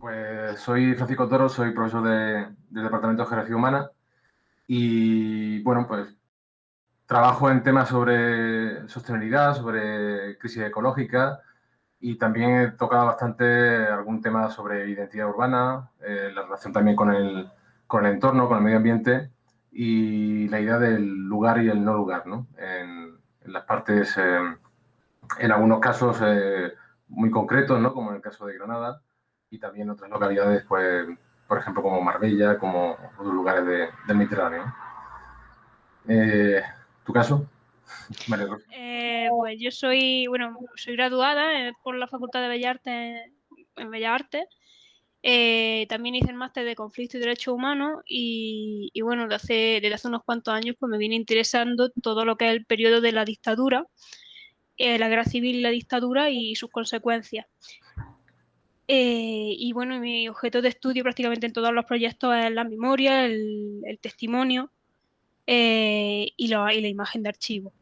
Pues soy Francisco Toro, soy profesor del Departamento de Geografía Humana y, bueno, pues trabajo en temas sobre sostenibilidad, sobre crisis ecológica y también he tocado bastante algún tema sobre identidad urbana, la relación también con el entorno, con el medio ambiente y la idea del lugar y el no lugar, ¿no? En las partes, en algunos casos muy concretos, ¿no? Como en el caso de Granada, y también otras localidades, pues, por ejemplo, como Marbella, como otros lugares del Mediterráneo. ¿Tu caso, María Rosa? Pues yo soy graduada por la Facultad de Bellas Artes, en Bellas Artes. También hice el máster de Conflicto y Derechos Humanos y bueno, desde hace unos cuantos años pues me viene interesando todo lo que es el periodo de la dictadura, la guerra civil y la dictadura y sus consecuencias. Y bueno, mi objeto de estudio prácticamente en todos los proyectos es la memoria, el testimonio y la imagen de archivo.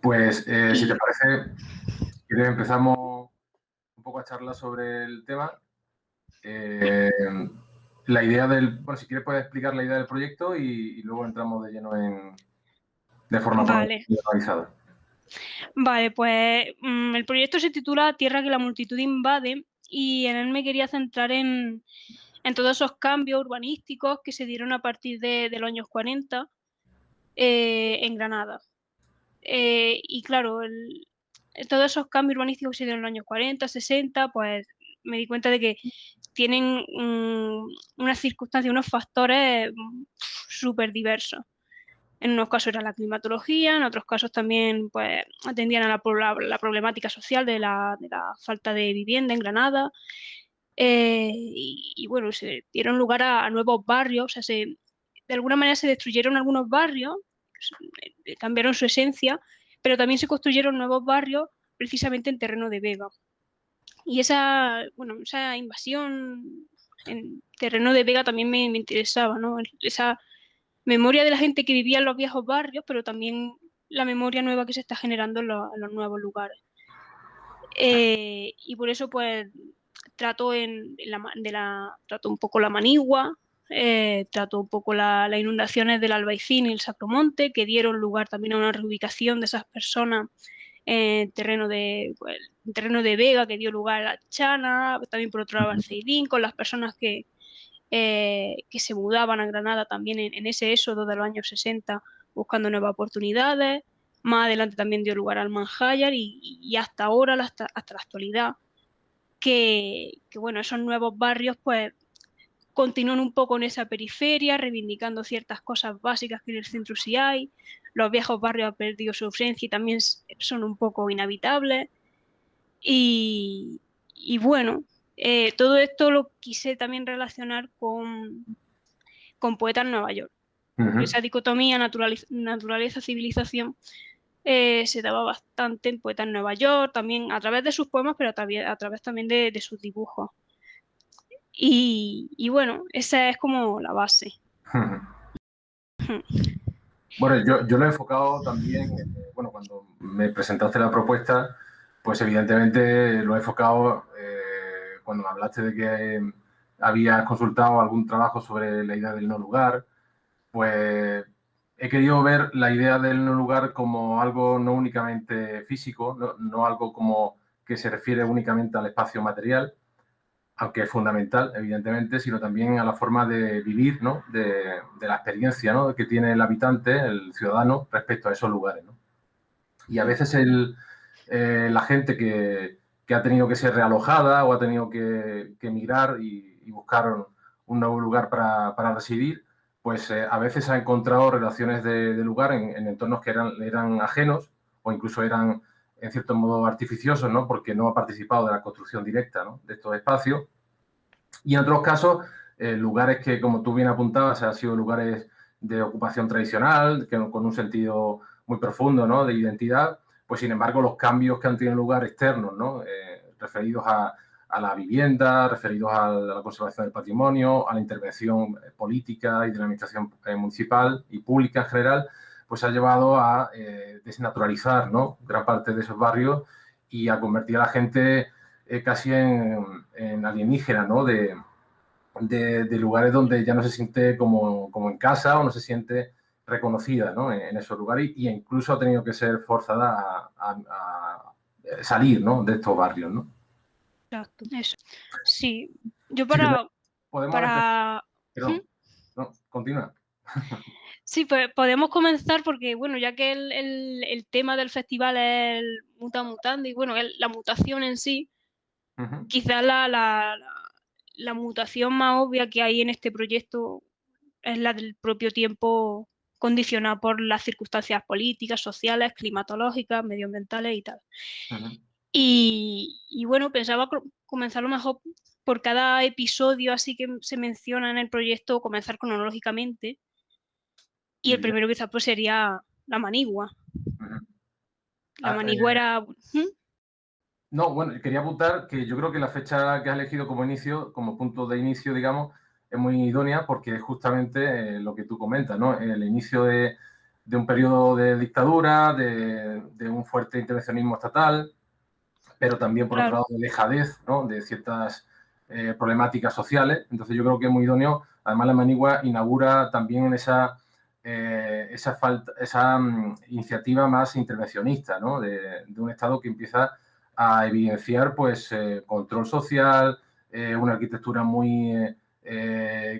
Pues, si te parece, si quieres, empezamos un poco a charlar sobre el tema. La idea bueno, si quieres puedes explicar la idea del proyecto y luego entramos de lleno de forma Vale. organizada. Vale, pues el proyecto se titula Tierra que la multitud invade y en él me quería centrar en todos esos cambios urbanísticos que se dieron a partir de los años 40 en Granada. Y claro, todos esos cambios urbanísticos que se dieron en los años 40, 60, pues me di cuenta de que tienen unas circunstancias, unos factores súper diversos. En unos casos era la climatología, en otros casos también pues, atendían a la problemática social de la falta de vivienda en Granada. Y bueno, se dieron lugar a nuevos barrios, o sea, de alguna manera se destruyeron algunos barrios, cambiaron su esencia, pero también se construyeron nuevos barrios precisamente en terreno de vega. Y esa invasión en terreno de vega también me interesaba, ¿no? Esa memoria de la gente que vivía en los viejos barrios, pero también la memoria nueva que se está generando en los nuevos lugares. Y por eso, pues, trato trato un poco la manigua, trato un poco las inundaciones del Albaicín y el Sacromonte, que dieron lugar también a una reubicación de esas personas en terreno de vega, que dio lugar a Chana, también por otro lado al Ceilín, con las personas que se mudaban a Granada también en ese éxodo de los años 60 buscando nuevas oportunidades. Más adelante también dio lugar al Manjayar y hasta ahora, hasta la actualidad, que bueno, esos nuevos barrios pues continúan un poco en esa periferia, reivindicando ciertas cosas básicas que en el centro sí hay. Los viejos barrios han perdido su ausencia y también son un poco inhabitables. Y bueno, todo esto lo quise también relacionar con Poetas en Nueva York. Esa dicotomía naturaleza-civilización se daba bastante en Poetas en Nueva York, también a través de sus poemas, pero a través también de sus dibujos. Y bueno, esa es como la base. Bueno, yo lo he enfocado también, bueno, cuando me presentaste la propuesta, pues evidentemente lo he enfocado cuando me hablaste de que habías consultado algún trabajo sobre la idea del no lugar, pues he querido ver la idea del no lugar como algo no únicamente físico, no algo como que se refiere únicamente al espacio material, aunque es fundamental, evidentemente, sino también a la forma de vivir, ¿no? de la experiencia, ¿no? que tiene el habitante, el ciudadano, respecto a esos lugares, ¿no? Y a veces la gente que ha tenido que ser realojada o ha tenido que emigrar y buscar un nuevo lugar para residir, pues a veces ha encontrado relaciones de lugar en entornos que eran ajenos o incluso eran en cierto modo artificiosos, ¿no? Porque no ha participado de la construcción directa, ¿no? de estos espacios. Y en otros casos, lugares que, como tú bien apuntabas, han sido lugares de ocupación tradicional, con un sentido muy profundo, ¿no? de identidad, pues sin embargo los cambios que han tenido lugar externos, ¿no? Referidos a la vivienda, referidos a la conservación del patrimonio, a la intervención política y de la administración municipal y pública en general, pues ha llevado a desnaturalizar, ¿no? gran parte de esos barrios y a convertir a la gente casi en alienígena, ¿no? De lugares donde ya no se siente como en casa o no se siente reconocida, ¿no? En esos lugares y incluso ha tenido que ser forzada a salir, ¿no? De estos barrios, ¿no? Exacto, eso. Sí, yo Sí, podemos empezar, para... ¿Mm? pero no, continúa. Sí, pues podemos comenzar porque, bueno, ya que el tema del festival es el mutando y, bueno, la mutación en sí, quizás la mutación más obvia que hay en este proyecto es la del propio tiempo condicionado por las circunstancias políticas, sociales, climatológicas, medioambientales y tal. Y bueno, pensaba comenzar a lo mejor por cada episodio así que se menciona en el proyecto, comenzar cronológicamente. Y el primero quizás pues sería la manigua. La manigua era... No, bueno, quería apuntar que yo creo que la fecha que has elegido como inicio, como punto de inicio, digamos, es muy idónea porque es justamente lo que tú comentas, ¿no? El inicio de un periodo de dictadura, de un fuerte intervencionismo estatal, pero también, por otro Claro. lado, de dejadez, ¿no? De ciertas problemáticas sociales. Entonces, yo creo que es muy idóneo. Además, la manigua inaugura también esa iniciativa más intervencionista, ¿no? De un Estado que empieza a evidenciar pues control social, una arquitectura muy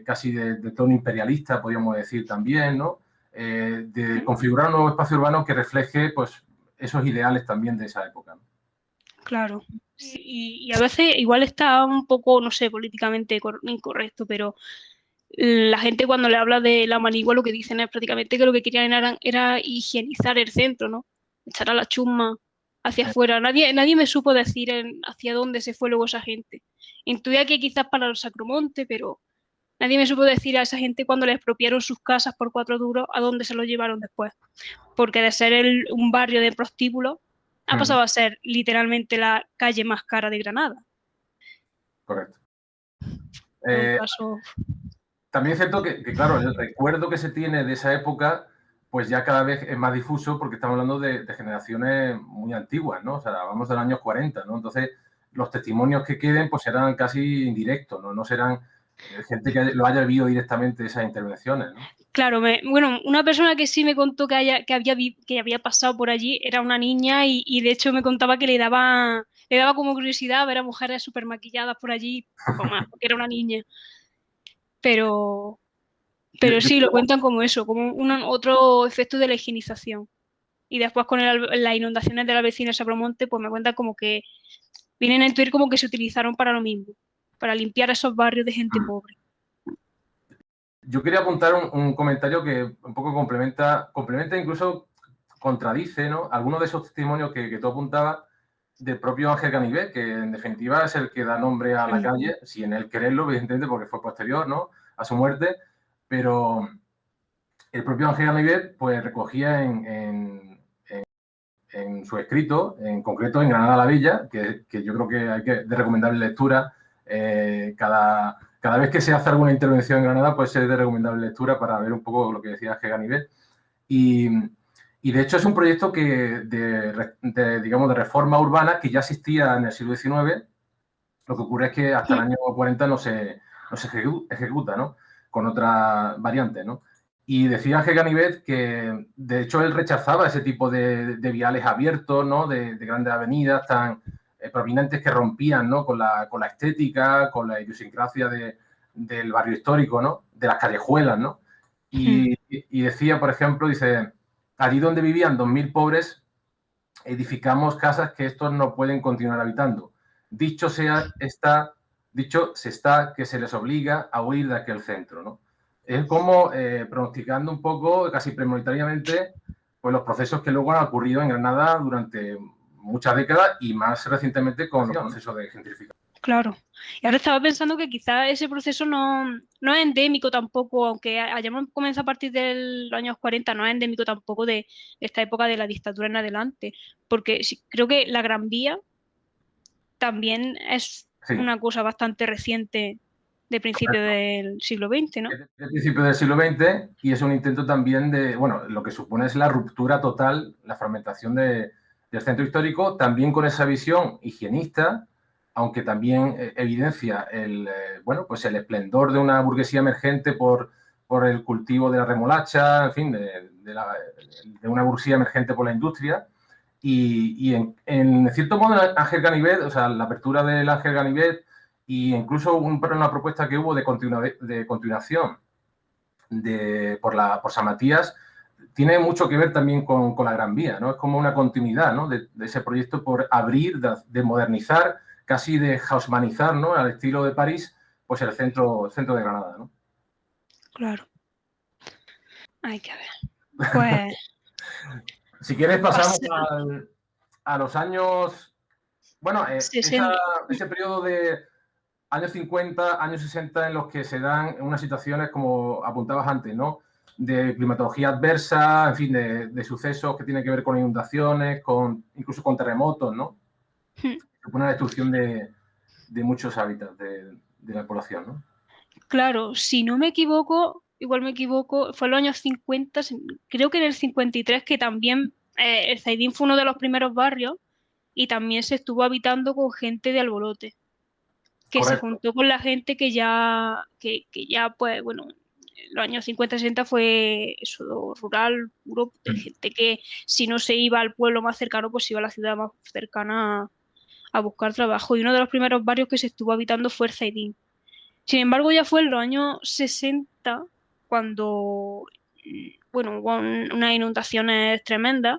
casi de tono imperialista, podríamos decir también, ¿no? De configurar un nuevo espacio urbano que refleje pues esos ideales también de esa época, ¿no? Claro. Sí, y a veces igual está un poco, no sé, políticamente incorrecto, pero la gente cuando le habla de la manigua lo que dicen es prácticamente que lo que querían era higienizar el centro, ¿no? Echar a la chusma hacia afuera. Nadie me supo decir hacia dónde se fue luego esa gente. Intuía que quizás para el Sacromonte, pero nadie me supo decir a esa gente cuando le expropiaron sus casas por 4 duros a dónde se lo llevaron después. Porque de ser un barrio de prostíbulos ha pasado a ser literalmente la calle más cara de Granada. Correcto. Un caso... También es cierto que, claro, el recuerdo que se tiene de esa época, pues ya cada vez es más difuso porque estamos hablando de generaciones muy antiguas, ¿no? O sea, vamos de los años 40, ¿no? Entonces, los testimonios que queden, pues serán casi indirectos, ¿no? No serán gente que lo haya vivido directamente esas intervenciones, ¿no? Claro, bueno, una persona que sí me contó que había pasado por allí era una niña y de hecho me contaba que le daba como curiosidad ver a mujeres súper maquilladas por allí, poco más, porque era una niña. Pero, Yo, pero sí, lo cuentan como eso, como otro efecto de la higienización. Y después con las inundaciones de la vecina Sapromonte, pues me cuentan como que vienen a intuir como que se utilizaron para lo mismo, para limpiar esos barrios de gente pobre. yo quería apuntar un comentario que un poco complementa, incluso contradice, ¿no? Algunos de esos testimonios que tú apuntabas del propio Ángel Ganivet, que en definitiva es el que da nombre a la calle, sin él quererlo, evidentemente, porque fue posterior, ¿no? A su muerte, pero el propio Ángel Ganivet pues recogía en su escrito, en concreto en Granada la Villa, que yo creo que hay que de recomendable lectura. Cada vez que se hace alguna intervención en Granada, pues es de recomendable lectura para ver un poco lo que decía Ángel Ganivet. Y de hecho es un proyecto digamos, de reforma urbana que ya existía en el siglo XIX. Lo que ocurre es que hasta el año 40 no se ejecuta, ¿no? Con otras variantes, ¿no? Y decía Ángel Ganivet que, de hecho, él rechazaba ese tipo de viales abiertos, ¿no? De grandes avenidas tan prominentes que rompían, ¿no? Con la estética, con la idiosincrasia del barrio histórico, ¿no? De las callejuelas, ¿no? Y decía, por ejemplo, dice, allí donde vivían 2.000 pobres, edificamos casas que estos no pueden continuar habitando. Dicho se está que se les obliga a huir de aquel centro, ¿no? Es como pronosticando un poco, casi premonitariamente, pues los procesos que luego han ocurrido en Granada durante muchas décadas y más recientemente con los procesos de gentrificación. Claro. Y ahora estaba pensando que quizá ese proceso no es endémico tampoco, aunque hayamos comenzado a partir de los años 40, no es endémico tampoco de esta época de la dictadura en adelante, porque creo que la Gran Vía también es Sí. una cosa bastante reciente de principio del siglo XX, ¿no? Es del principio del siglo XX y es un intento también de, bueno, lo que supone es la ruptura total, la fragmentación del centro histórico, también con esa visión higienista, aunque también evidencia bueno, pues el esplendor de una burguesía emergente por el cultivo de la remolacha, en fin, de una burguesía emergente por la industria. Y en cierto modo, Ángel Ganivet, o sea, la apertura del Ángel Ganivet, y incluso una propuesta que hubo de continuación por San Matías, tiene mucho que ver también con la Gran Vía, ¿no? Es como una continuidad, ¿no? de ese proyecto por abrir, de modernizar, casi de haussmanizar, ¿no? Al estilo de París, pues el centro de Granada, ¿no? Claro. Hay que ver. Pues... Si quieres pasamos a los años... Bueno, ese periodo de años 50, años 60 en los que se dan unas situaciones, como apuntabas antes, ¿no? De climatología adversa, en fin, de sucesos que tienen que ver con inundaciones, incluso con terremotos, ¿no? Supone la destrucción de muchos hábitats de la población, ¿no? Claro, si no me equivoco, igual me equivoco, fue en los años 50, creo que en el 53 que también el Zaidín fue uno de los primeros barrios y también se estuvo habitando con gente de Albolote, que se Correcto. juntó con la gente que ya, pues, bueno, en los años 50-60 fue eso, rural, puro, de gente que si no se iba al pueblo más cercano, pues iba a la ciudad más cercana a buscar trabajo. Y uno de los primeros barrios que se estuvo habitando fue el Zaidín. Sin embargo, ya fue en los años 60 cuando, bueno, hubo unas inundaciones tremendas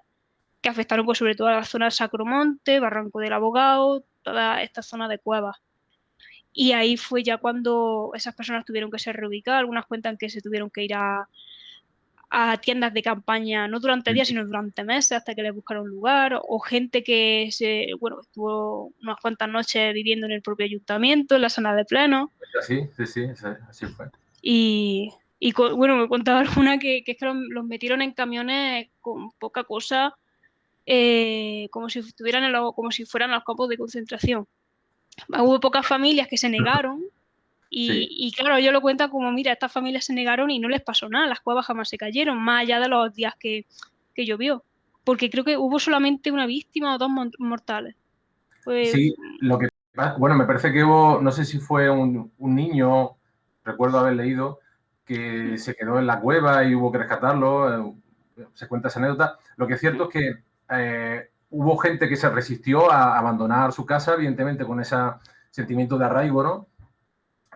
que afectaron pues, sobre todo a la zona de Sacromonte, Barranco del Abogado, toda esta zona de cuevas. Y ahí fue ya cuando esas personas tuvieron que ser reubicadas. Algunas cuentan que se tuvieron que ir a tiendas de campaña, no durante días, sino durante meses, hasta que les buscaron un lugar, o gente que bueno, estuvo unas cuantas noches viviendo en el propio ayuntamiento, en la zona de pleno. Sí, así fue. Bueno, me contaba alguna que es que los metieron en camiones con poca cosa, como si estuvieran como si fueran los campos de concentración. Hubo pocas familias que se negaron Sí. y claro, ellos lo cuentan como, mira, estas familias se negaron y no les pasó nada, las cuevas jamás se cayeron, más allá de los días que llovió, porque creo que hubo solamente una víctima o dos mortales. Pues, Sí, bueno, me parece que hubo, no sé si fue un niño, recuerdo haber leído, que se quedó en la cueva y hubo que rescatarlo, se cuenta esa anécdota. Lo que es cierto es que hubo gente que se resistió a abandonar su casa, evidentemente con ese sentimiento de arraigo, ¿no?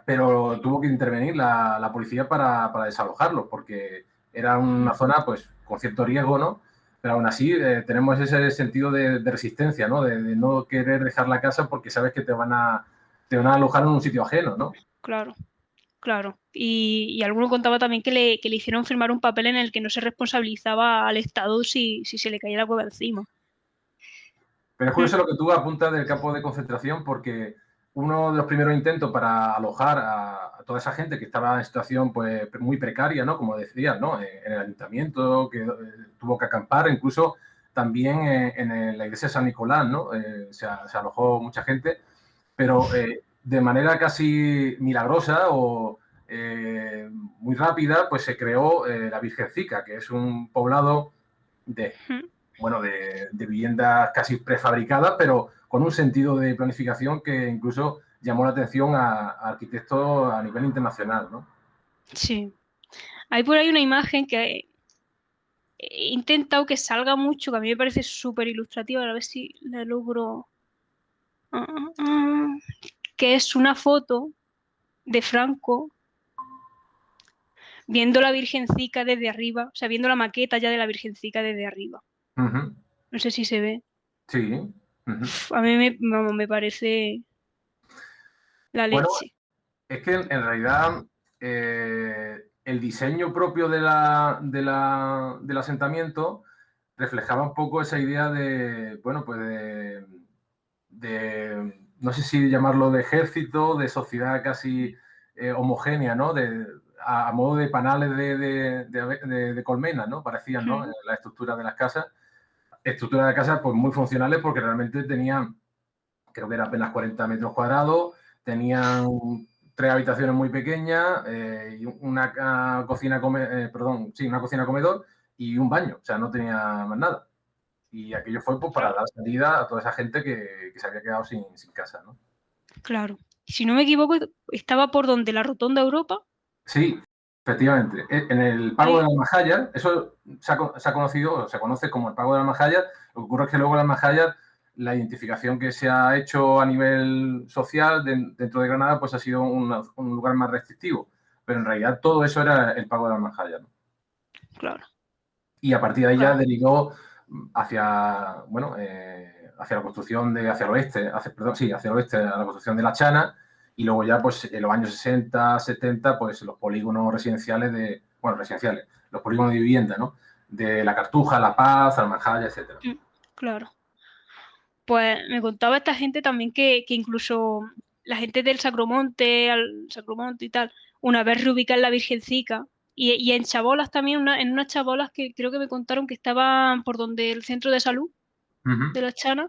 Pero tuvo que intervenir la policía para desalojarlo, porque era una zona pues con cierto riesgo, ¿no? Pero aún así tenemos ese sentido de resistencia, ¿no? De no querer dejar la casa porque sabes que te van a alojar en un sitio ajeno, ¿no? claro. Claro, y alguno contaba también que le hicieron firmar un papel en el que no se responsabilizaba al Estado si se le caía la cueva encima. Pero es curioso lo que tú apuntas del campo de concentración, porque uno de los primeros intentos para alojar a toda esa gente que estaba en situación pues muy precaria, ¿no? Como decías, ¿no? En el ayuntamiento, que tuvo que acampar, incluso también en la iglesia de San Nicolás, ¿no? Se alojó mucha gente, pero de manera casi milagrosa o muy rápida, pues se creó la Virgencica, que es un poblado de bueno, de viviendas casi prefabricadas, pero con un sentido de planificación que incluso llamó la atención a arquitectos a nivel internacional, ¿no? Sí. Hay por ahí una imagen que he intentado que salga mucho, que a mí me parece súper ilustrativa, a ver si la logro. Ah, ah, ah. Que es una foto de Franco viendo la Virgencica desde arriba, o sea, viendo la maqueta ya de la Virgencica desde arriba. Uh-huh. No sé si se ve. Sí. Uh-huh. A mí vamos, me parece la Bueno, leche. es que en realidad el diseño propio del asentamiento reflejaba un poco esa idea de, bueno, pues no sé si llamarlo de ejército, de sociedad casi homogénea, ¿no? A modo de panales de colmena, ¿no? Parecían, ¿no? La estructura de las casas. Estructuras de casas pues muy funcionales porque realmente tenían, creo que era apenas 40 metros cuadrados, tenían 3 habitaciones muy pequeñas, y una cocina, una cocina comedor y un baño, o sea, no tenía más nada. Y aquello fue pues, para dar salida a toda esa gente que se había quedado sin casa, ¿no? claro. Si no me equivoco, estaba por donde la Rotonda Europa. Sí, efectivamente. En el pago de Ahí, la Almajaya, eso se ha conocido, o se conoce como el pago de la Almajaya. Lo que ocurre es que luego la Almajaya, la identificación que se ha hecho a nivel social dentro de Granada, pues ha sido un lugar más restrictivo. Pero en realidad todo eso era el pago de la Almajaya, ¿no? claro, Y a partir de ahí ya claro. derivó hacia, bueno, hacia la construcción hacia el oeste, perdón, sí, hacia el oeste, a la construcción de la Chana, y luego ya, pues, en los años 60, 70, pues, los polígonos residenciales residenciales, los polígonos de vivienda, ¿no? De La Cartuja, La Paz, Almanjaya, etcétera. Claro. Pues me contaba esta gente también que incluso la gente del Sacromonte, al Sacromonte y tal, una vez reubican la Virgencica y en Chabolas también, en unas chabolas que creo que me contaron que estaban por donde el centro de salud Uh -huh, de la Chana,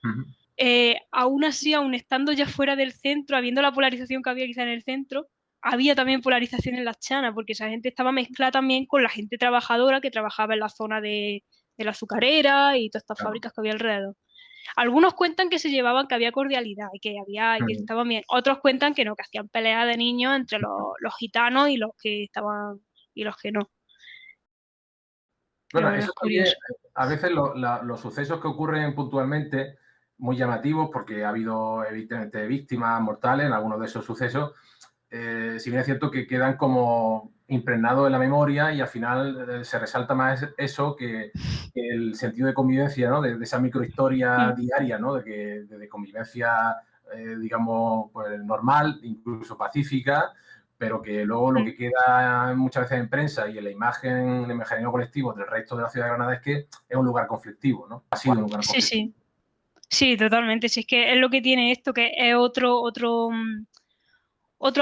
uh -huh. aún así, aún estando ya fuera del centro, habiendo la polarización que había quizá en el centro, había también polarización en la Chana, porque esa gente estaba mezclada también con la gente trabajadora que trabajaba en la zona de la azucarera y todas estas Claro. fábricas que había alrededor. Algunos cuentan que se llevaban, que había cordialidad y Uh que -huh. estaban bien. Otros cuentan que no, que hacían peleas de niños entre los gitanos y los que estaban y los que no. Pero Bueno, bueno, eso es también, curioso. a veces los sucesos que ocurren puntualmente, muy llamativos, porque ha habido evidentemente víctimas mortales en algunos de esos sucesos, si bien es cierto que quedan como impregnados en la memoria y al final se resalta más eso que el sentido de convivencia, ¿no? De esa microhistoria Mm, diaria, ¿no? De convivencia, digamos, pues, normal, incluso pacífica, pero que luego lo mm. que queda muchas veces en prensa y en la imagen, en el imaginario colectivo del resto de la ciudad de Granada es que es un lugar conflictivo, ¿no? Ha sido un lugar Sí, conflictivo. sí. Sí, totalmente. Sí, es que es lo que tiene esto, que es otro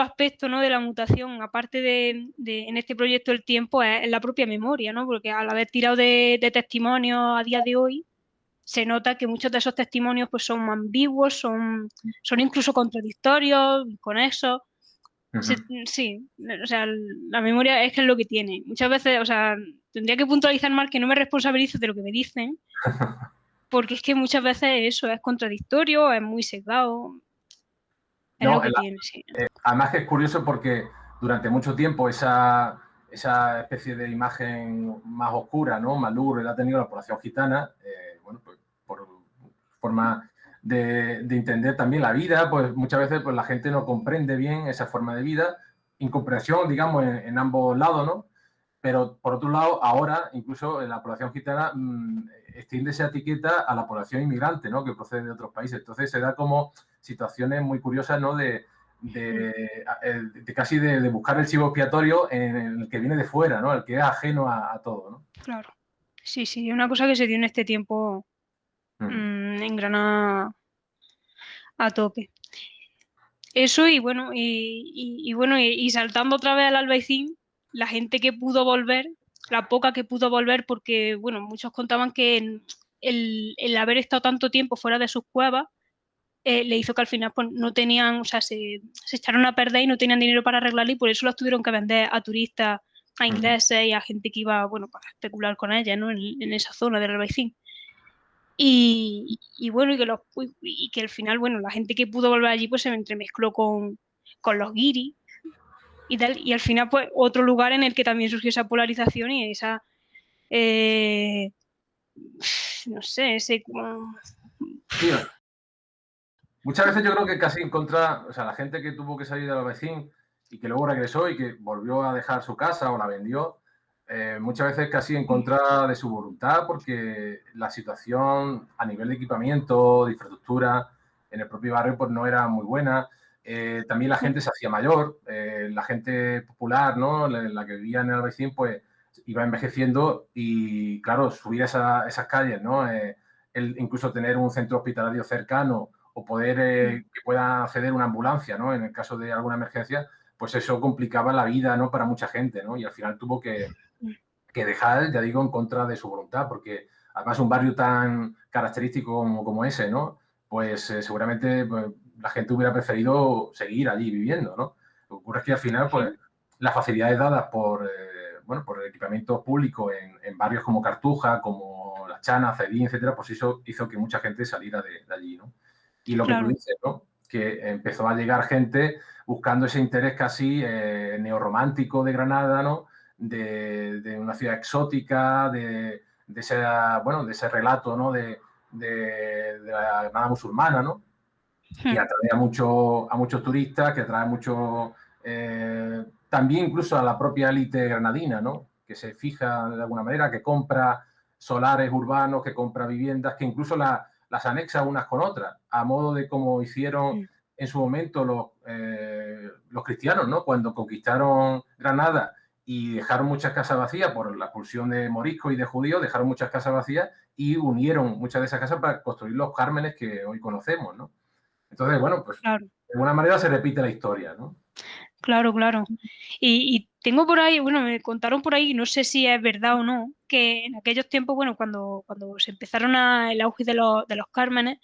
aspecto, ¿no? De la mutación, aparte en este proyecto el tiempo, es la propia memoria, ¿no? Porque al haber tirado de testimonios a día de hoy, se nota que muchos de esos testimonios pues, son ambiguos, son incluso contradictorios con eso. Uh -huh. Sí, o sea, la memoria es que es lo que tiene. Muchas veces, o sea, tendría que puntualizar mal que no me responsabilizo de lo que me dicen, porque es que muchas veces eso es contradictorio, es muy sesgado, es lo No, que tiene, sí. además que es curioso porque durante mucho tiempo esa especie de imagen más oscura, ¿no? Más lúgubre la ha tenido la población gitana, bueno, pues por forma de entender también la vida, pues muchas veces pues, la gente no comprende bien esa forma de vida, incomprensión, digamos, en ambos lados, ¿no? Pero por otro lado, ahora incluso la población gitana extiende esa etiqueta a la población inmigrante, ¿no? Que procede de otros países. Entonces se da como situaciones muy curiosas, ¿no? De casi de buscar el chivo expiatorio en el que viene de fuera, ¿no? El que es ajeno a todo, ¿no? Claro. Sí, sí, es una cosa que se dio en este tiempo Mm. en Granada a tope. Eso y bueno, y saltando otra vez al Albaicín, la gente que pudo volver, la poca que pudo volver, porque bueno, muchos contaban que el haber estado tanto tiempo fuera de sus cuevas le hizo que al final pues, no tenían, o sea, se echaron a perder y no tenían dinero para arreglarla y por eso las tuvieron que vender a turistas, a Mm. ingleses y a gente que iba, bueno, para especular con ellas, ¿no? En esa zona del Albaicín. Y bueno, y que al final, bueno, la gente que pudo volver allí pues se entremezcló con los guiris y tal, y al final pues otro lugar en el que también surgió esa polarización y esa, eh, no sé, ese como... Sí, muchas veces yo creo que casi en contra, o sea, la gente que tuvo que salir de la vecina y que luego regresó y que volvió a dejar su casa o la vendió, muchas veces casi en contra de su voluntad, porque la situación a nivel de equipamiento, de infraestructura en el propio barrio, pues no era muy buena. También la gente se hacía mayor, la gente popular, ¿no? La que vivía en el vecino, pues iba envejeciendo y, claro, subir esas calles, ¿no? Incluso tener un centro hospitalario cercano o poder que pueda acceder una ambulancia, ¿no? En el caso de alguna emergencia, pues eso complicaba la vida, ¿no? Para mucha gente, ¿no? Y al final tuvo que dejar, ya digo, en contra de su voluntad, porque además un barrio tan característico como ese, ¿no? Pues seguramente pues, la gente hubiera preferido seguir allí viviendo, ¿no? Lo que ocurre es que al final, pues, las facilidades dadas bueno, por el equipamiento público en barrios como Cartuja, como La Chana, Cedín, etcétera, pues eso hizo que mucha gente saliera de allí, ¿no? Y lo que tú Claro, dices, ¿no? que empezó a llegar gente buscando ese interés casi neorromántico de Granada, ¿no? De una ciudad exótica, de ese relato, ¿no? De la Granada musulmana, ¿no? Que atrae a muchos turistas, que atrae mucho también incluso a la propia élite granadina, ¿no? Que se fija de alguna manera, que compra solares urbanos, que compra viviendas, que incluso las anexa unas con otras, a modo de como hicieron en su momento los cristianos, ¿no? Cuando conquistaron Granada y dejaron muchas casas vacías por la expulsión de moriscos y de judíos, dejaron muchas casas vacías y unieron muchas de esas casas para construir los cármenes que hoy conocemos, ¿no? Entonces, bueno, pues Claro. de alguna manera se repite la historia, ¿no? Claro, claro. Y tengo por ahí, bueno, me contaron por ahí, no sé si es verdad o no, que en aquellos tiempos, bueno, cuando se empezaron el auge de los cármenes,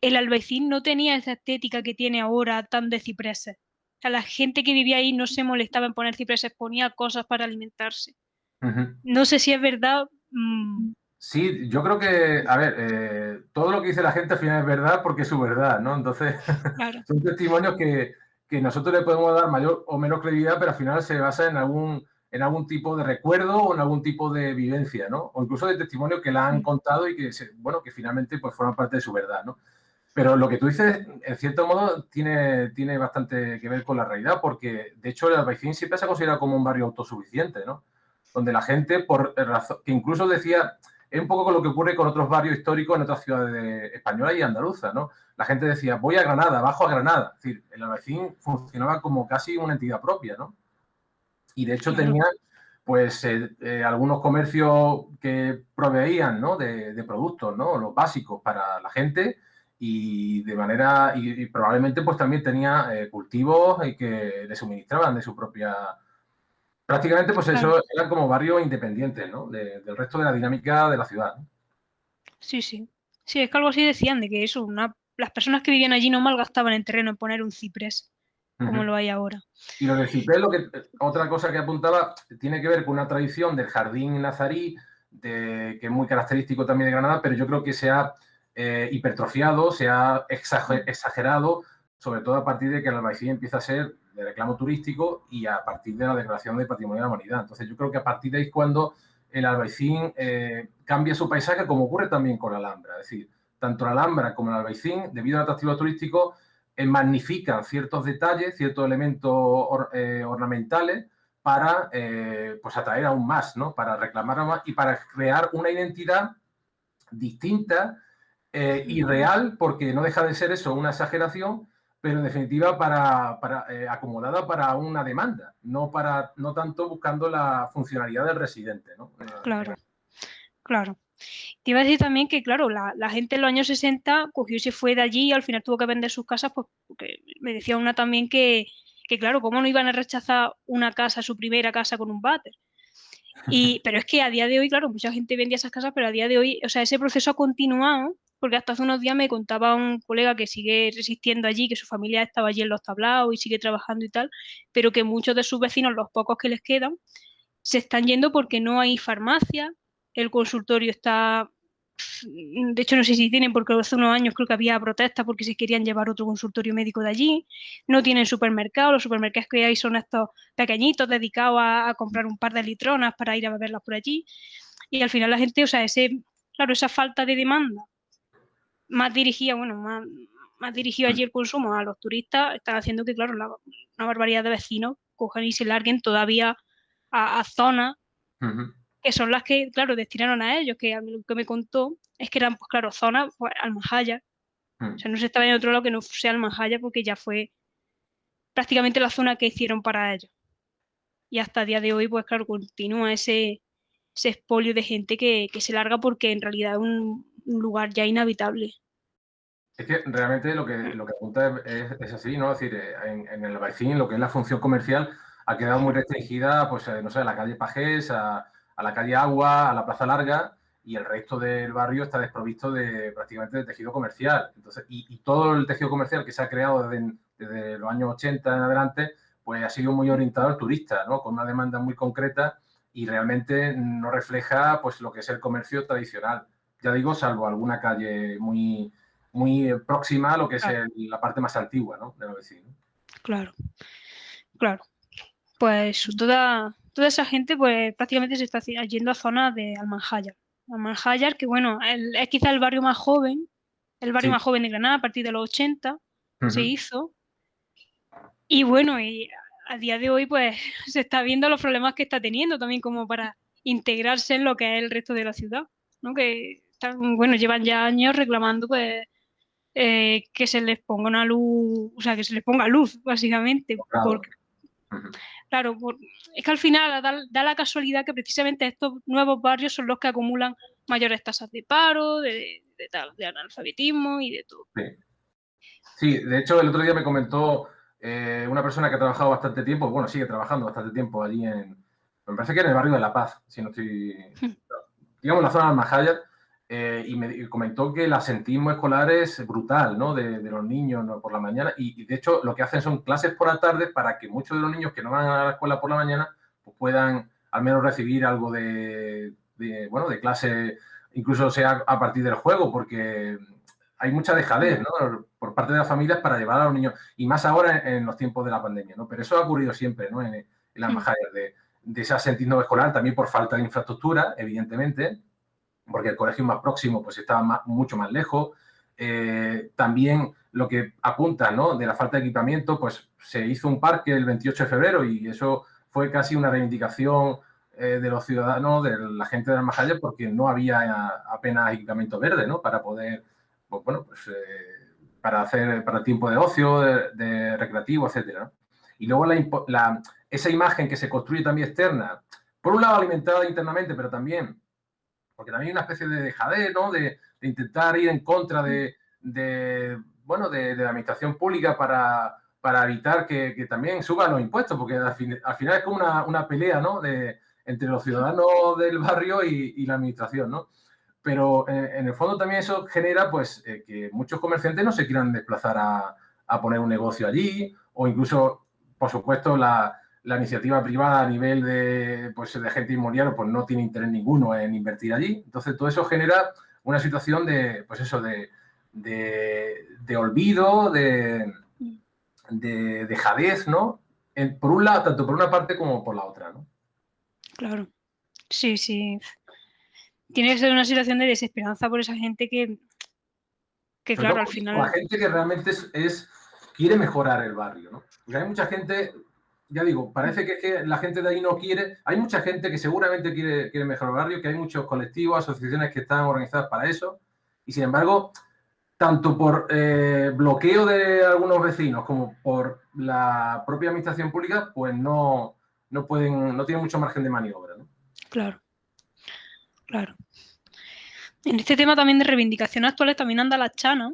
el Albaicín no tenía esa estética que tiene ahora tan de cipreses. O sea, la gente que vivía ahí no se molestaba en poner cipreses, ponía cosas para alimentarse. No sé si es verdad. Sí, yo creo que, a ver, todo lo que dice la gente al final es verdad porque es su verdad, ¿no? Entonces, Claro. son testimonios que nosotros le podemos dar mayor o menos credibilidad, pero al final se basa en algún tipo de recuerdo o en algún tipo de vivencia, ¿no? O incluso de testimonios que la han contado y que, bueno, que finalmente pues forman parte de su verdad, ¿no? Pero lo que tú dices, en cierto modo, tiene bastante que ver con la realidad, porque de hecho el Albaicín siempre se ha considerado como un barrio autosuficiente, ¿no? Donde la gente, por razón, que incluso decía, es un poco con lo que ocurre con otros barrios históricos en otras ciudades españolas y andaluzas, ¿no? La gente decía, voy a Granada, bajo a Granada. Es decir, el Albaicín funcionaba como casi una entidad propia, ¿no? Y de hecho Claro. tenía, pues, algunos comercios que proveían, ¿no? de productos, ¿no? Los básicos para la gente y de manera, y probablemente pues también tenía cultivos que le suministraban de su propia. Prácticamente, pues Claro. eso eran como barrios independientes, ¿no? Del resto de la dinámica de la ciudad, ¿no? Sí, sí. Sí, es que algo así decían de que eso, las personas que vivían allí no malgastaban en terreno en poner un ciprés, como lo hay ahora. Y lo del ciprés, otra cosa que apuntaba, tiene que ver con una tradición del jardín nazarí, que es muy característico también de Granada, pero yo creo que se ha hipertrofiado, se ha exagerado, sobre todo a partir de que el Albaicín empieza a ser de reclamo turístico y a partir de la declaración de Patrimonio de la Humanidad. Entonces yo creo que a partir de ahí es cuando el Albaicín cambia su paisaje, como ocurre también con la Alhambra. Es decir, tanto la Alhambra como el Albaicín, debido al atractivo turístico, magnifican ciertos detalles, ciertos elementos ornamentales para pues atraer aún más, ¿no? Para reclamar aún más y para crear una identidad distinta y real, porque no deja de ser eso una exageración, pero en definitiva acomodada para una demanda, no tanto buscando la funcionalidad del residente, ¿no? Claro, claro. Te iba a decir también que, claro, la gente en los años 60 cogió y se fue de allí y al final tuvo que vender sus casas, pues, porque me decía una también que, claro, ¿cómo no iban a rechazar una casa, su primera casa con un váter? Pero es que a día de hoy, claro, mucha gente vendía esas casas, pero a día de hoy, o sea, ese proceso ha continuado, porque hasta hace unos días me contaba un colega que sigue resistiendo allí, que su familia estaba allí en los tablaos y sigue trabajando y tal, pero que muchos de sus vecinos, los pocos que les quedan, se están yendo porque no hay farmacia, el consultorio está, de hecho no sé si tienen, porque hace unos años creo que había protestas porque se querían llevar otro consultorio médico de allí, no tienen supermercados, los supermercados que hay son estos pequeñitos dedicados a comprar un par de litronas para ir a beberlas por allí, y al final la gente, o sea, claro, esa falta de demanda más dirigida, bueno, más dirigido allí el consumo a los turistas, están haciendo que, claro, una barbaridad de vecinos cojan y se larguen todavía a zonas que son las que, claro, destinaron a ellos, que a mí lo que me contó es que eran, pues claro, zonas, pues, Almajaya. O sea, no se estaba en otro lado que no sea Almajaya porque ya fue prácticamente la zona que hicieron para ellos. Y hasta el día de hoy, pues claro, continúa ese expolio de gente que se larga porque en realidad es un lugar ya inhabitable. Es que realmente lo que apunta es así, ¿no? Es decir, en el Albaicín lo que es la función comercial ha quedado muy restringida, pues, no sé, a la calle Pajés, a la calle Agua, a la Plaza Larga, y el resto del barrio está desprovisto prácticamente de tejido comercial. Entonces, y todo el tejido comercial que se ha creado desde los años 80 en adelante, pues ha sido muy orientado al turista, ¿no? Con una demanda muy concreta y realmente no refleja, pues, lo que es el comercio tradicional. Ya digo, salvo alguna calle muy próxima a lo que es Claro. la parte más antigua, ¿no?, de Albaicín. Claro, claro. Pues toda esa gente pues prácticamente se está yendo a zonas de Almanjayar. Almanjayar, que bueno, es quizá el barrio más joven, Sí. de Granada, a partir de los 80 se Ujú. hizo. Y bueno, y a día de hoy pues se está viendo los problemas que está teniendo también como para integrarse en lo que es el resto de la ciudad, ¿no? Que están, bueno, llevan ya años reclamando pues que se les ponga una luz, o sea, que se les ponga luz, básicamente, Claro. porque, Ujú. claro, es que al final da la casualidad que precisamente estos nuevos barrios son los que acumulan mayores tasas de paro, de analfabetismo y de todo. Sí. Sí, de hecho, el otro día me comentó una persona que ha trabajado bastante tiempo, bueno, sigue trabajando bastante tiempo allí me parece que en el barrio de La Paz, si no estoy, digamos, en la zona de Almajaya, y me comentó que el asentismo escolar es brutal, ¿no?, de los niños, ¿no?, por la mañana, y de hecho lo que hacen son clases por la tarde para que muchos de los niños que no van a la escuela por la mañana pues puedan al menos recibir algo bueno, de clase, incluso sea a partir del juego, porque hay mucha dejadez, ¿no?, por parte de las familias para llevar a los niños, y más ahora en los tiempos de la pandemia, ¿no? Pero eso ha ocurrido siempre, ¿no?, en las Almajayas, de ese asentismo escolar, también por falta de infraestructura, evidentemente, porque el colegio más próximo pues estaba mucho más lejos. También lo que apunta, ¿no?, de la falta de equipamiento, pues se hizo un parque el 28 de febrero y eso fue casi una reivindicación de los ciudadanos, de la gente de Almajaya, porque no había apenas equipamiento verde, ¿no?, para poder, pues, bueno, pues para hacer, para tiempo de ocio, de recreativo, etcétera, ¿no? Y luego esa imagen que se construye también externa, por un lado alimentada internamente, pero también porque también hay una especie de dejadez, ¿no?, de intentar ir en contra bueno, de la administración pública para evitar que también suban los impuestos, porque al final es como una pelea, ¿no?, entre los ciudadanos del barrio y la administración, ¿no? Pero en el fondo también eso genera pues que muchos comerciantes no se quieran desplazar a poner un negocio allí, o incluso, por supuesto, la iniciativa privada a nivel pues, de agente inmobiliario pues no tiene interés ninguno en invertir allí. Entonces, todo eso genera una situación pues eso, de olvido, de dejadez, ¿no? Por un lado, tanto por una parte como por la otra, ¿no? Claro, sí, sí. Tiene que ser una situación de desesperanza por esa gente que Sobre todo claro, al por la final. gente que realmente quiere mejorar el barrio, ¿no? Porque hay mucha gente, ya digo, parece que la gente de ahí no quiere. Hay mucha gente que seguramente quiere mejorar el barrio, que hay muchos colectivos, asociaciones que están organizadas para eso. Y sin embargo, tanto por bloqueo de algunos vecinos como por la propia administración pública, pues no tienen mucho margen de maniobra, ¿no? Claro, claro. En este tema también de reivindicaciones actuales también anda la Chana,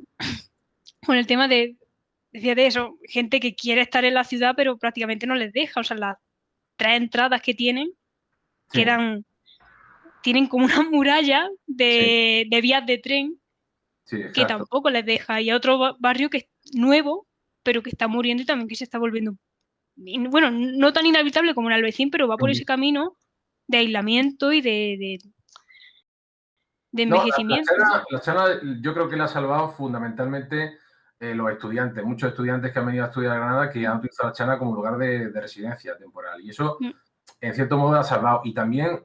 con el tema decía de eso, gente que quiere estar en la ciudad pero prácticamente no les deja, o sea, las 3 entradas que tienen Sí, tienen como una muralla sí, de vías de tren sí, que exacto. tampoco les deja, y hay otro barrio que es nuevo, pero que está muriendo y también que se está volviendo, bueno, no tan inhabitable como en Albaicín, pero va por ese camino de aislamiento y de No, envejecimiento. la Chana yo creo que la ha salvado fundamentalmente los estudiantes, muchos estudiantes que han venido a estudiar a Granada que han utilizado la Chana como lugar de residencia temporal. Y eso, Mm, en cierto modo, la ha salvado. Y también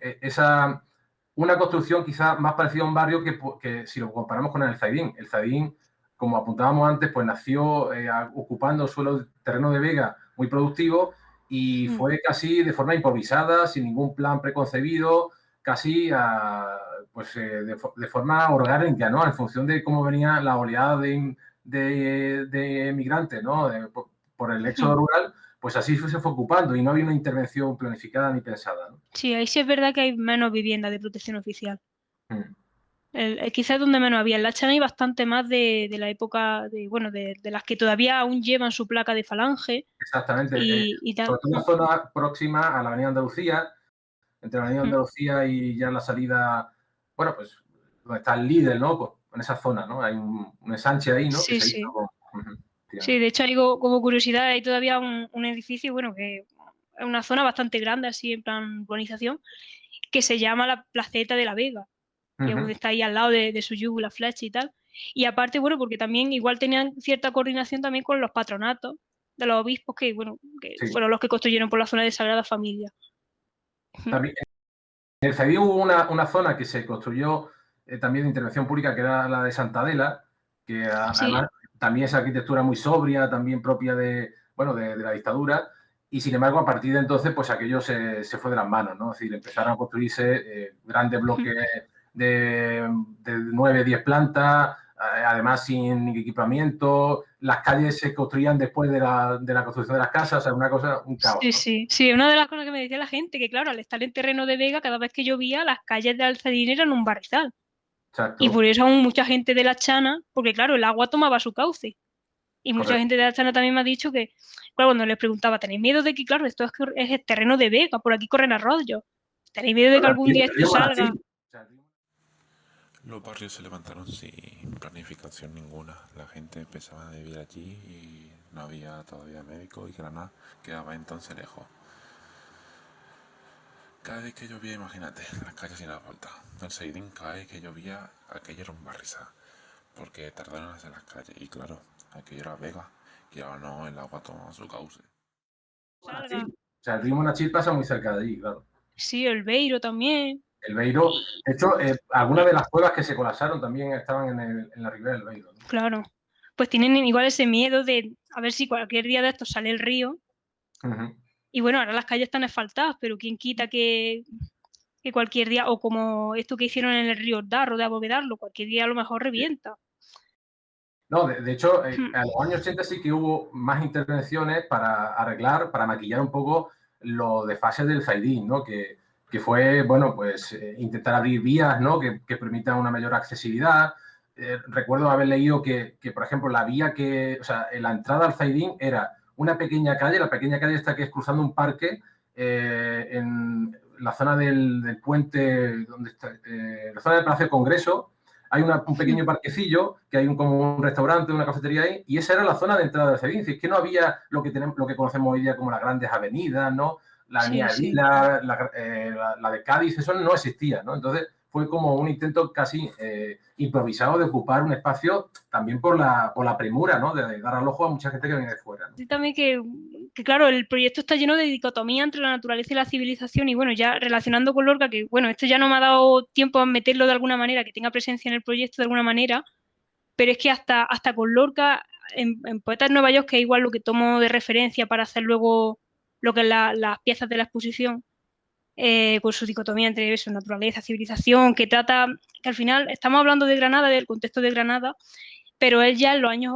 una construcción quizás más parecida a un barrio que si lo comparamos con el Zaidín. El Zaidín, como apuntábamos antes, pues nació ocupando suelo terreno de vega muy productivo y mm, fue casi de forma improvisada, sin ningún plan preconcebido, casi pues, de forma orgánica, ¿no? En función de cómo venía la oleada de migrantes, ¿no? Por el éxodo mm. rural, pues así se fue ocupando y no había una intervención planificada ni pensada, ¿no? Sí, ahí sí es verdad que hay menos viviendas de protección oficial. Mm. Quizás donde menos había. En la Chana hay bastante más de la época, bueno, de las que todavía aún llevan su placa de falange Exactamente. y tal. Sobre todo en la zona próxima a la Avenida Andalucía, entre la Avenida Mm. Andalucía y ya la salida, bueno, pues donde está el líder, ¿no? Pues en esa zona, ¿no? Hay un ensanche ahí, ¿no? Que Sí, se hizo sí. Ujú, Sí, de hecho, hay como curiosidad, hay todavía un edificio, bueno, que es una zona bastante grande, así en plan urbanización, que se llama la Placeta de la Vega, que es donde ujú. está ahí al lado de su yugo, la flecha y tal. Y aparte, bueno, porque también igual tenían cierta coordinación también con los patronatos de los obispos que, bueno, que Sí. fueron los que construyeron por la zona de Sagrada Familia. También, en el Zaidín hubo una zona que se construyó también de intervención pública, que era la de Santa Adela, que Sí. además también esa arquitectura muy sobria, también propia de, bueno, de la dictadura, y sin embargo a partir de entonces pues aquello se fue de las manos, ¿no? Es decir, empezaron a construirse grandes bloques de 9, 10 plantas, además sin equipamiento, las calles se construían después de la construcción de las casas, o sea, una cosa, un caos, Sí, ¿no? sí, sí, una de las cosas que me decía la gente, que claro, al estar en terreno de vega, cada vez que llovía, las calles de Alcedín eran un barrizal. Y por Exacto. eso aún mucha gente de la Chana, porque claro, el agua tomaba su cauce. Y mucha Correcto. gente de la Chana también me ha dicho que, claro, cuando les preguntaba, ¿tenéis miedo de que, claro, esto es el terreno de vega, por aquí corren arroyos? ¿Tenéis miedo de que algún día El esto río salga? Monachil. O sea, Los barrios se levantaron sin planificación ninguna. La gente empezaba a vivir allí y no había todavía médico y Granada quedaba entonces lejos. Cada vez que llovía, imagínate, las calles sin asfaltar. El Seidín, cada vez que llovía, aquello era un barrizal. Porque tardaron en hacer las calles. Y claro, aquello era Vega, que ahora no, el agua toma su cauce. Salga. O sea, el río Monachil pasa muy cerca de allí, claro. Sí, el Beiro también. El Beiro, Y, de hecho, algunas de las cuevas que se colapsaron también estaban en la ribera del Beiro, ¿no? claro, pues tienen igual ese miedo de a ver si cualquier día de estos sale el río. Ujú. Y bueno, ahora las calles están asfaltadas, pero quién quita que cualquier día, o como esto que hicieron en el río Darro, de abovedarlo, cualquier día a lo mejor Sí. revienta. No, de hecho, a los años 80 sí que hubo más intervenciones para arreglar, para maquillar un poco los desfases del Zaidín, ¿no? Que fue, bueno, pues intentar abrir vías, ¿no? Que permitan una mayor accesibilidad. Recuerdo haber leído que, por ejemplo, la vía o sea, la entrada al Zaidín era una pequeña calle, la pequeña calle está que es cruzando un parque en la zona del puente, donde está, la zona del Palacio de Congreso. Hay un pequeño parquecillo, que hay como un restaurante, una cafetería ahí, y esa era la zona de entrada de Sevilla. Es que no había lo que conocemos hoy día como las grandes avenidas, ¿no? La Sí, avenida de sí. Vila, la de Cádiz, eso no existía, ¿no? Entonces fue como un intento casi improvisado de ocupar un espacio también por la premura, ¿no? De dar al ojo a mucha gente que viene de fuera, ¿no? Sí, también que, claro, el proyecto está lleno de dicotomía entre la naturaleza y la civilización, y bueno, ya relacionando con Lorca, que bueno, esto ya no me ha dado tiempo a meterlo de alguna manera, que tenga presencia en el proyecto de alguna manera, pero es que hasta con Lorca, en Poetas de Nueva York, que es igual lo que tomo de referencia para hacer luego lo que es las piezas de la exposición, con su dicotomía entre eso, naturaleza, civilización, que trata, que al final estamos hablando de Granada, del contexto de Granada, pero él ya en los años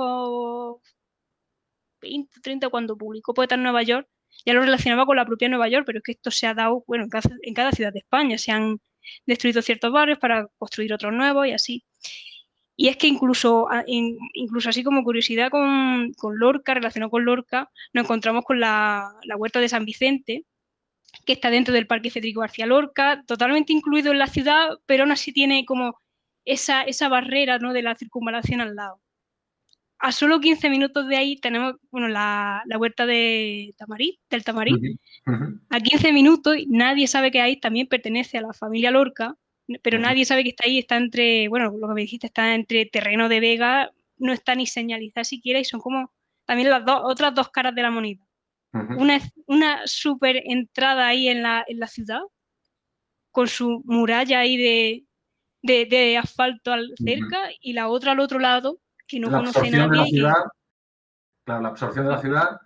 20, 30, cuando publicó Poetas en Nueva York, ya lo relacionaba con la propia Nueva York, pero es que esto se ha dado, bueno, en cada ciudad de España, se han destruido ciertos barrios para construir otros nuevos y así. Y es que incluso así como curiosidad con Lorca, relacionado con Lorca, nos encontramos con la huerta de San Vicente, que está dentro del Parque Federico García Lorca, totalmente incluido en la ciudad, pero aún así tiene como esa barrera, ¿no?, de la circunvalación al lado. A solo 15 minutos de ahí tenemos, bueno, la huerta del Tamarit. Uh -huh. A 15 minutos nadie sabe que ahí también pertenece a la familia Lorca, pero Uh -huh. nadie sabe que está ahí, está entre, bueno, lo que me dijiste, está entre terreno de vega, no está ni señalizada siquiera y son como también las otras dos caras de la moneda. Uh -huh. Una súper entrada ahí en la ciudad, con su muralla ahí de asfalto cerca, y la otra al otro lado, que no La conoce absorción de nadie la y que... ciudad, claro, la absorción de la ciudad,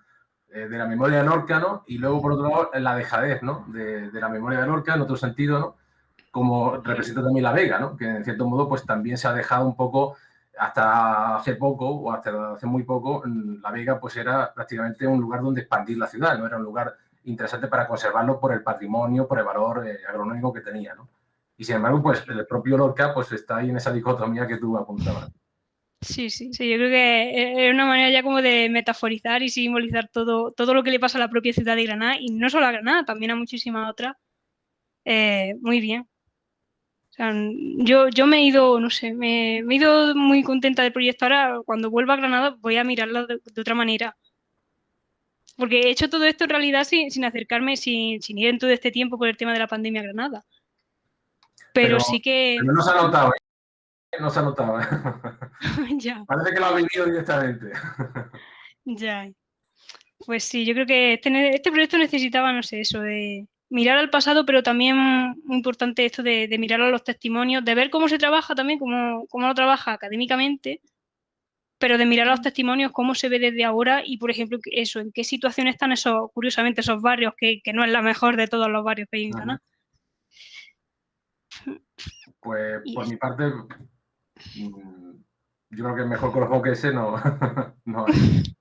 de la memoria de Lorca, ¿no? Y luego, por otro lado, la dejadez, ¿no? De la memoria de Lorca, en otro sentido, ¿no? Como representa también la Vega, ¿no? Que en cierto modo, pues también se ha dejado un poco, hasta hace poco, o hasta hace muy poco, la Vega pues era prácticamente un lugar donde expandir la ciudad, ¿no? Era un lugar interesante para conservarlo por el patrimonio, por el valor agronómico que tenía, ¿no? Y sin embargo, pues el propio Lorca pues está ahí en esa dicotomía que tú apuntabas. Sí, sí, sí, yo creo que es una manera ya como de metaforizar y simbolizar todo lo que le pasa a la propia ciudad de Granada, y no solo a Granada, también a muchísimas otras, muy bien. O sea, yo me he ido, no sé, me he ido muy contenta del proyecto. Ahora, cuando vuelva a Granada, voy a mirarlo de otra manera. Porque he hecho todo esto en realidad sin acercarme, sin ir en todo este tiempo por el tema de la pandemia a Granada. Pero Pero sí que... no se ha notado, ¿eh? no se ha notado. Ya, Parece que lo ha vivido directamente. ya. Pues sí, yo creo que este proyecto necesitaba, no sé, eso de mirar al pasado, pero también muy importante esto de mirar a los testimonios, de ver cómo se trabaja también, cómo lo trabaja académicamente, pero de mirar a los testimonios, cómo se ve desde ahora y, por ejemplo, eso, en qué situación están esos, curiosamente, esos barrios, que no es la mejor de todos los barrios que hay en Granada. Pues Y por mi parte, yo creo que mejor colofón que ese no, no hay.